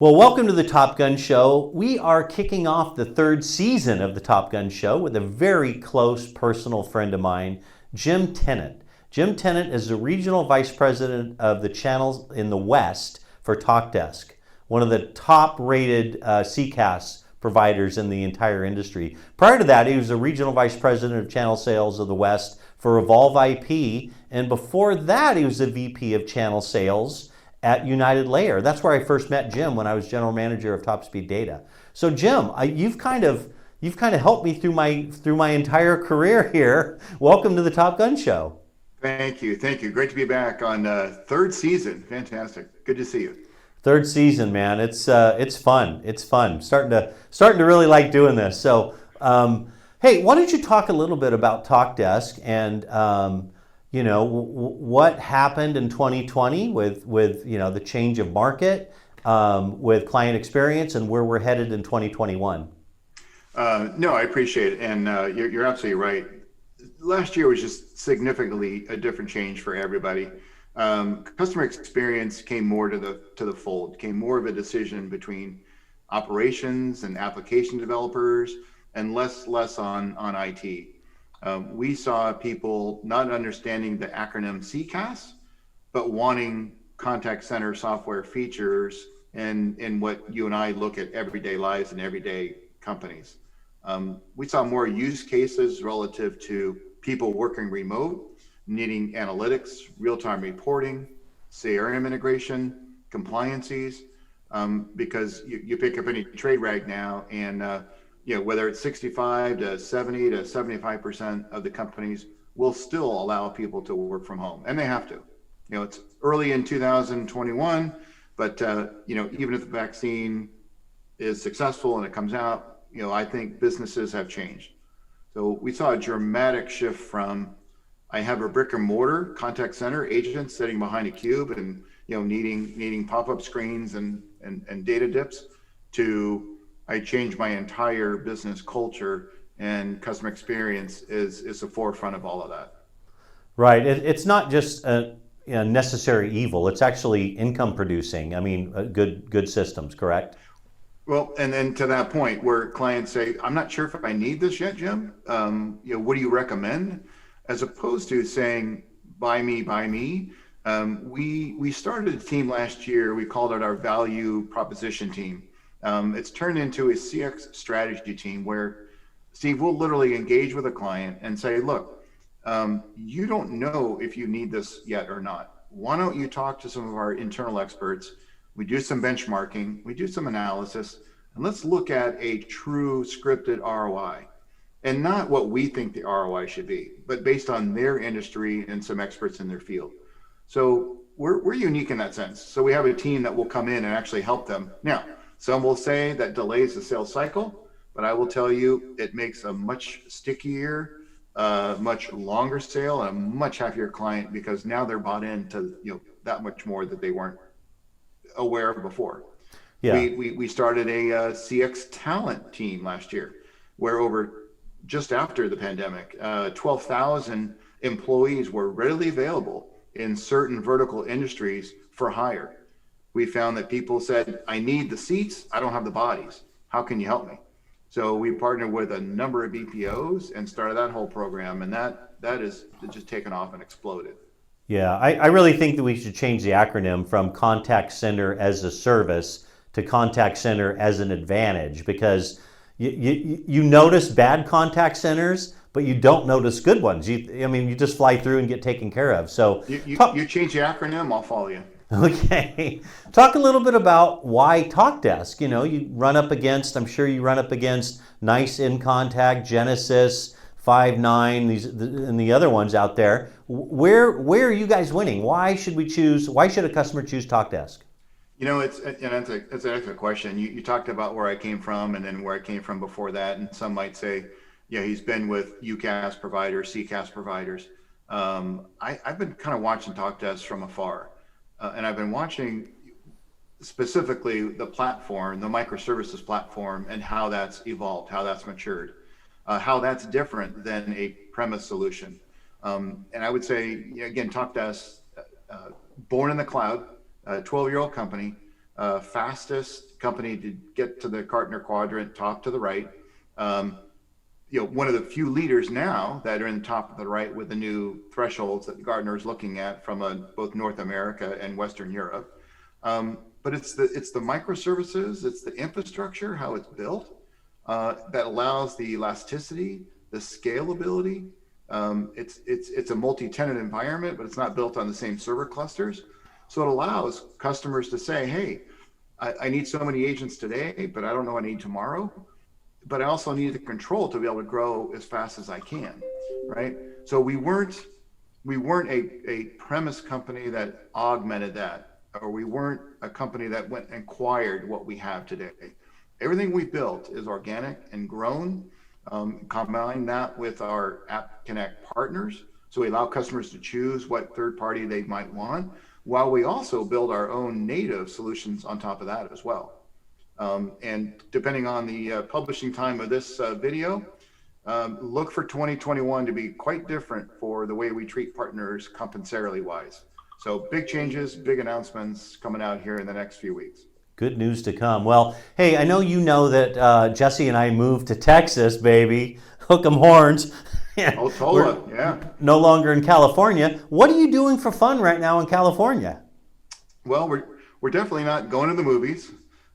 Well, welcome to the Top Gun Show. We are kicking off the third season of the Top Gun Show with a very close personal friend of mine, Jim Tennant. Jim Tennant is the Regional Vice President of the channels in the West for TalkDesk, one of the top-rated CCaaS providers in the entire industry. Prior to that, he was the Regional Vice President of Channel Sales of the West for Evolve IP, and before that, he was the VP of Channel Sales at United Layer. That's where I first met Jim when I was general manager of Top Speed Data. So Jim, you've kind of helped me through my entire career here. Welcome to the Top Gun Show. Thank you. Great to be back on third season. Fantastic. Good to see you. Third season, man. It's fun. It's fun. Starting to really like doing this. So, hey, why don't you talk a little bit about TalkDesk and what happened in 2020 with the change of market, with client experience, and where we're headed in 2021. No, I appreciate it, and you're absolutely right. Last year was just significantly a different change for everybody. Customer experience came more to the fold, came more of a decision between operations and application developers, and less on IT. We saw people not understanding the acronym CCaaS, but wanting contact center software features in what you and I look at everyday lives and everyday companies. We saw more use cases relative to people working remote, needing analytics, real-time reporting, CRM integration, compliances, because you pick up any trade rag now and whether it's 65 to 70 to 75% of the companies will still allow people to work from home, and they have to. It's early in 2021, but even if the vaccine is successful and it comes out, I think businesses have changed. So we saw a dramatic shift from I have a brick and mortar contact center agent sitting behind a cube and needing pop-up screens and data dips to I changed my entire business culture, and customer experience is the forefront of all of that. Right. It's not just a necessary evil. It's actually income producing. I mean, good systems, correct? Well, and then to that point where clients say, I'm not sure if I need this yet, Jim. What do you recommend? As opposed to saying, buy me. We started a team last year. We called it our value proposition team. It's turned into a CX strategy team where Steve will literally engage with a client and say, look, you don't know if you need this yet or not. Why don't you talk to some of our internal experts? We do some benchmarking, we do some analysis, and let's look at a true scripted ROI, and not what we think the ROI should be, but based on their industry and some experts in their field. So we're unique in that sense. So we have a team that will come in and actually help them. Now, some will say that delays the sales cycle, but I will tell you it makes a much stickier, much longer sale, and a much happier client because now they're bought into that much more that they weren't aware of before. Yeah. We started a CX talent team last year, where just after the pandemic, 12,000 employees were readily available in certain vertical industries for hire. We found that people said, I need the seats, I don't have the bodies. How can you help me? So we partnered with a number of BPOs and started that whole program, and that is just taken off and exploded. Yeah, I really think that we should change the acronym from contact center as a service to contact center as an advantage, because you notice bad contact centers, but you don't notice good ones. You just fly through and get taken care of. So you change the acronym, I'll follow you. Okay. Talk a little bit about why TalkDesk. I'm sure you run up against Nice inContact, Genesis, Five9, and the other ones out there. Where are you guys winning? Why should a customer choose TalkDesk? It's an excellent question. You talked about where I came from and then where I came from before that. And some might say, he's been with UCaaS providers, CCaaS providers. I've been kind of watching TalkDesk from afar. And I've been watching specifically the platform, the microservices platform, and how that's evolved, how that's matured, how that's different than a premise solution. And I would say, again, TalkDesk, born in the cloud, a 12-year-old company, fastest company to get to the Gartner quadrant, top to the right. One of the few leaders now that are in the top of the right with the new thresholds that Gartner is looking at from both North America and Western Europe. But it's the microservices, it's the infrastructure, how it's built, that allows the elasticity, the scalability. It's a multi-tenant environment, but it's not built on the same server clusters. So it allows customers to say, hey, I need so many agents today, but I don't know what I need tomorrow. But I also need the control to be able to grow as fast as I can, right? So we weren't a premise company that augmented that, or we weren't a company that went and acquired what we have today. Everything we built is organic and grown. Combine that with our App Connect partners, so we allow customers to choose what third party they might want, while we also build our own native solutions on top of that as well. And depending on the publishing time of this video, look for 2021 to be quite different for the way we treat partners compensatory wise. So big changes, big announcements coming out here in the next few weeks. Good news to come. Well, hey, I know you know that Jesse and I moved to Texas, baby. Hook 'em horns. Oh, Tola, yeah. No longer in California. What are you doing for fun right now in California? Well, we're definitely not going to the movies.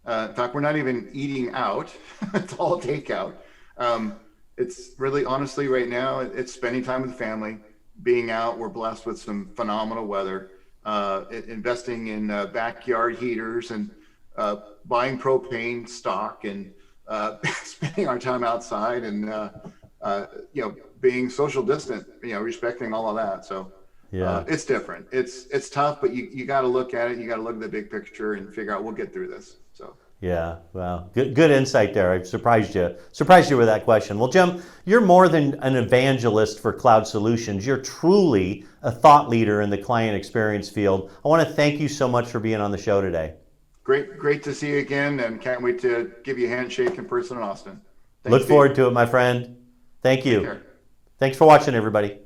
In fact, we're not even eating out. It's all takeout. It's really, honestly, right now, it's spending time with the family, being out. We're blessed with some phenomenal weather, investing in backyard heaters and buying propane stock and spending our time outside and, being social distant, respecting all of that. So yeah, it's different. It's tough, but you got to look at it. You got to look at the big picture and figure out we'll get through this. So yeah, well, good insight there. I surprised you with that question. Well, Jim, you're more than an evangelist for cloud solutions. You're truly a thought leader in the client experience field. I want to thank you so much for being on the show today. Great to see you again, and can't wait to give you a handshake in person in Austin. Look forward to it, my friend. Thank you. Thanks for watching, everybody.